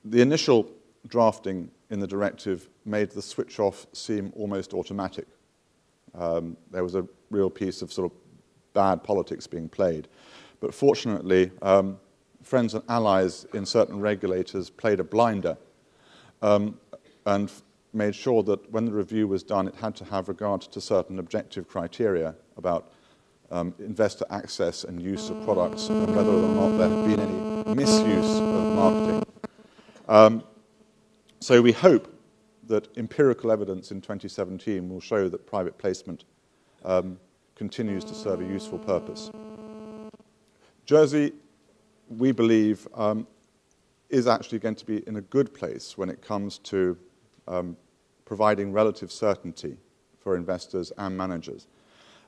the initial drafting in the directive made the switch-off seem almost automatic. There was a real piece of sort of bad politics being played. But fortunately, friends and allies in certain regulators played a blinder and made sure that when the review was done, it had to have regard to certain objective criteria about investor access and use of products and whether or not there had been any misuse of marketing. So we hope that empirical evidence in 2017 will show that private placement continues to serve a useful purpose. Jersey, we believe, is actually going to be in a good place when it comes to providing relative certainty for investors and managers.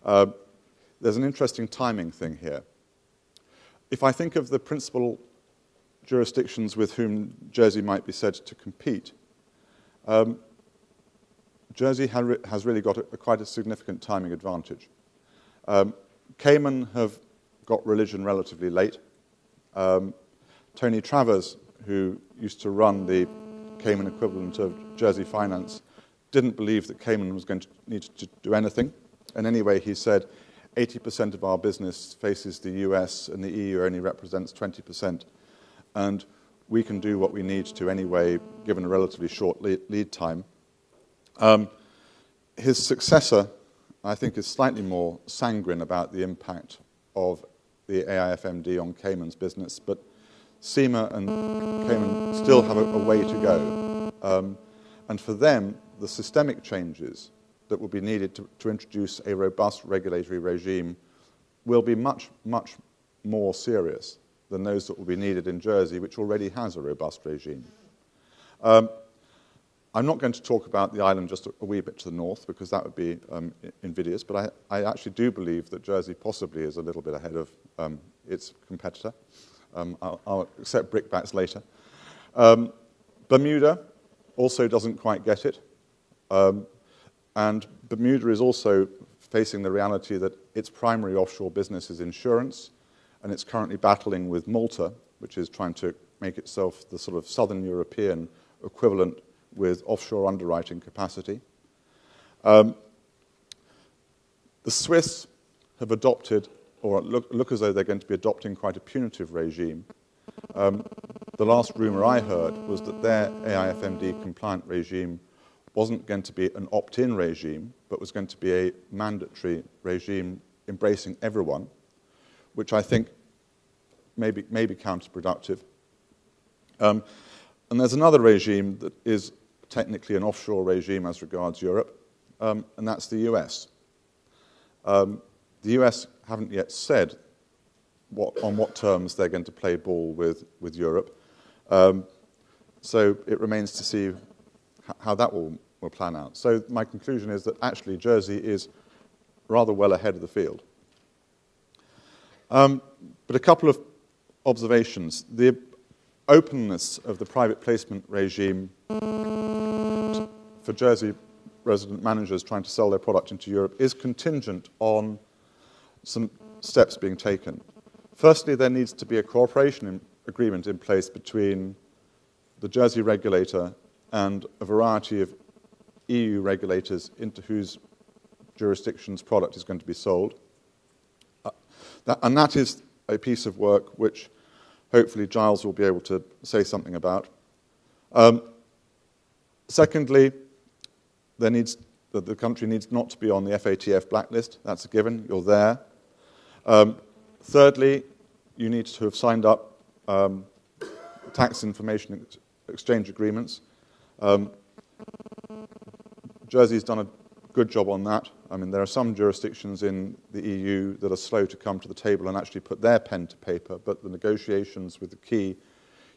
There's an interesting timing thing here. If I think of the principal jurisdictions with whom Jersey might be said to compete, Jersey has really got quite a significant timing advantage. Cayman have got religion relatively late. Tony Travers, who used to run the Cayman equivalent of Jersey Finance, didn't believe that Cayman was going to need to do anything. And anyway, he said 80% of our business faces the US and the EU only represents 20%. And we can do what we need to anyway, given a relatively short lead time. His successor, I think, is slightly more sanguine about the impact of the AIFMD on Cayman's business, but SEMA and Cayman still have a way to go. And for them, the systemic changes that will be needed to introduce a robust regulatory regime will be much, much more serious than those that will be needed in Jersey, which already has a robust regime. I'm not going to talk about the island just a wee bit to the north, because that would be invidious, but I actually do believe that Jersey possibly is a little bit ahead of its competitor. I'll accept brickbats later. Bermuda also doesn't quite get it. And Bermuda is also facing the reality that its primary offshore business is insurance, and it's currently battling with Malta, which is trying to make itself the sort of southern European equivalent with offshore underwriting capacity. The Swiss have adopted, or look as though they're going to be adopting, quite a punitive regime. The last rumor I heard was that their AIFMD compliant regime wasn't going to be an opt-in regime, but was going to be a mandatory regime embracing everyone, which I think may be counterproductive. And there's another regime that is technically an offshore regime as regards Europe, and that's the US. The US haven't yet said on what terms they're going to play ball with Europe. So it remains to see how that will plan out. So my conclusion is that actually Jersey is rather well ahead of the field. But a couple of observations. The openness of the private placement regime for Jersey resident managers trying to sell their product into Europe is contingent on some steps being taken. Firstly, there needs to be a cooperation agreement in place between the Jersey regulator and a variety of EU regulators into whose jurisdictions product is going to be sold. And that is a piece of work which hopefully Giles will be able to say something about. Secondly, the country needs not to be on the FATF blacklist. That's a given. You're there. Thirdly, you need to have signed up tax information exchange agreements. Jersey's done a good job on that. I mean, there are some jurisdictions in the EU that are slow to come to the table and actually put their pen to paper, but the negotiations with the key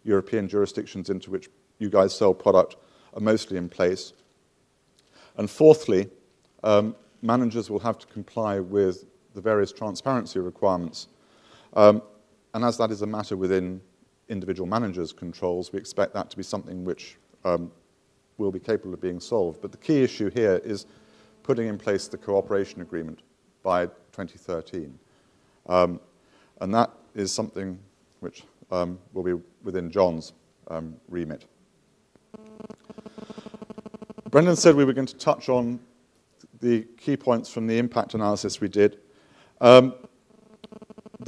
European jurisdictions into which you guys sell product are mostly in place. And fourthly, managers will have to comply with the various transparency requirements. And as that is a matter within individual managers' controls, we expect that to be something which will be capable of being solved. But the key issue here is putting in place the cooperation agreement by 2013. And that is something which will be within John's remit. Brendan said we were going to touch on the key points from the impact analysis we did. The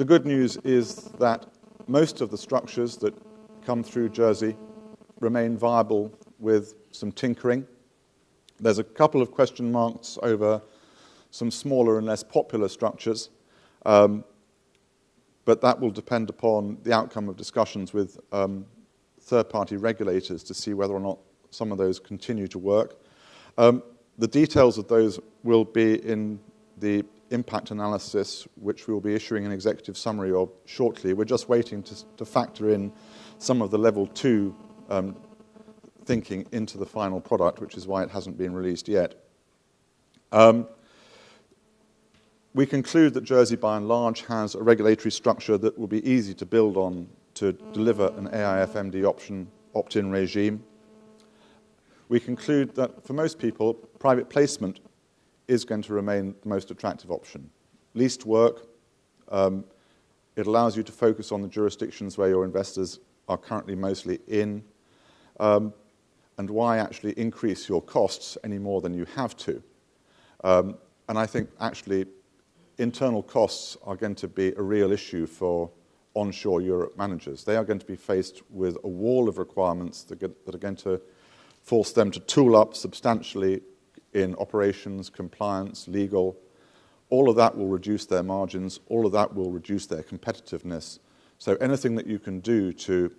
good news is that most of the structures that come through Jersey remain viable with some tinkering. There's a couple of question marks over some smaller and less popular structures, but that will depend upon the outcome of discussions with third-party regulators to see whether or not some of those continue to work. The details of those will be in the impact analysis, which we'll be issuing an executive summary of shortly. We're just waiting to factor in some of the level 2 thinking into the final product, which is why it hasn't been released yet. We conclude that Jersey, by and large, has a regulatory structure that will be easy to build on to deliver an AIFMD opt-in regime. We conclude that for most people, private placement is going to remain the most attractive option. Least work, it allows you to focus on the jurisdictions where your investors are currently mostly in, and why actually increase your costs any more than you have to. And I think actually internal costs are going to be a real issue for onshore Europe managers. They are going to be faced with a wall of requirements that are going to force them to tool up substantially in operations, compliance, legal. All of that will reduce their margins. All of that will reduce their competitiveness. So anything that you can do to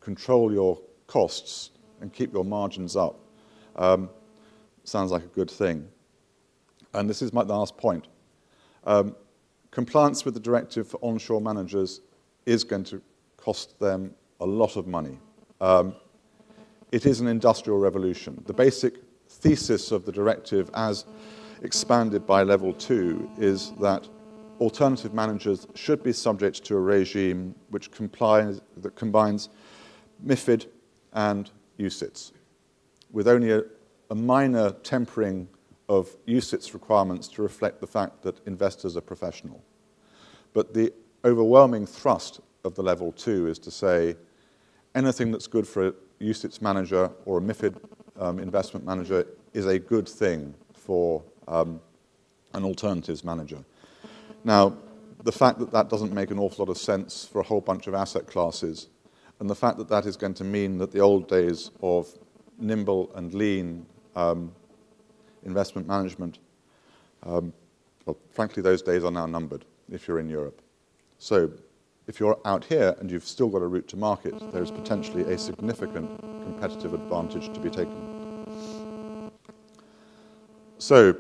control your costs and keep your margins up sounds like a good thing. And this is my last point. Compliance with the directive for onshore managers is going to cost them a lot of money. It is an industrial revolution. The basic thesis of the directive as expanded by level 2 is that alternative managers should be subject to a regime that combines MiFID and UCITS, with only a minor tempering of UCITS requirements to reflect the fact that investors are professional. But the overwhelming thrust of the level 2 is to say anything that's good for a UCITS manager or a MiFID investment manager is a good thing for an alternatives manager. Now, the fact that that doesn't make an awful lot of sense for a whole bunch of asset classes, and the fact that that is going to mean that the old days of nimble and lean investment management, well, frankly, those days are now numbered if you're in Europe. So if you're out here and you've still got a route to market, there is potentially a significant competitive advantage to be taken. So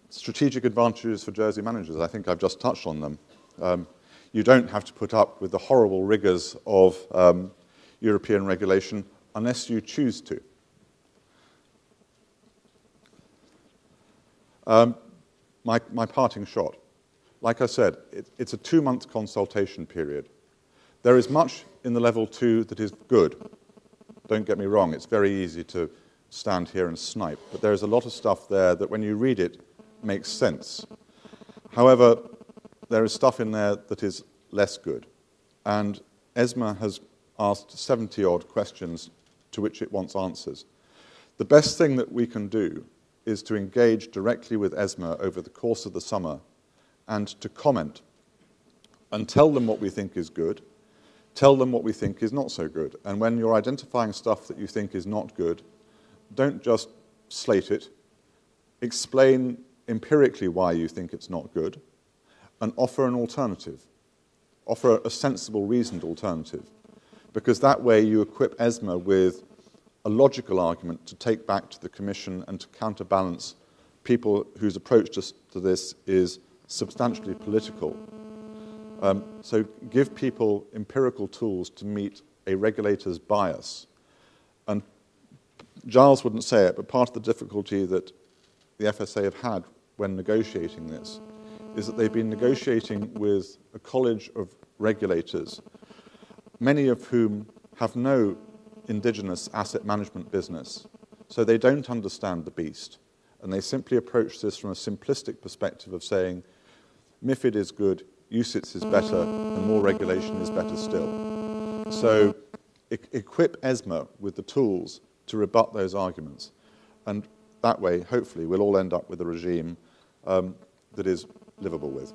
strategic advantages for Jersey managers, I think I've just touched on them. You don't have to put up with the horrible rigors of European regulation unless you choose to. My parting shot. Like I said, it's a 2-month consultation period. There is much in the level 2 that is good. Don't get me wrong, it's very easy to stand here and snipe, but there is a lot of stuff there that when you read it, makes sense. However, there is stuff in there that is less good. And ESMA has asked 70-odd questions to which it wants answers. The best thing that we can do is to engage directly with ESMA over the course of the summer and to comment and tell them what we think is good, tell them what we think is not so good. And when you're identifying stuff that you think is not good, don't just slate it. Explain empirically why you think it's not good and offer an alternative. Offer a sensible, reasoned alternative. Because that way you equip ESMA with a logical argument to take back to the Commission and to counterbalance people whose approach to this is substantially political. So give people empirical tools to meet a regulator's bias. And Giles wouldn't say it, but part of the difficulty that the FSA have had when negotiating this is that they've been negotiating with a college of regulators, many of whom have no indigenous asset management business, so they don't understand the beast. And they simply approach this from a simplistic perspective of saying, MiFID is good, UCITS is better, and more regulation is better still. So equip ESMA with the tools to rebut those arguments. And that way, hopefully, we'll all end up with a regime that is livable with.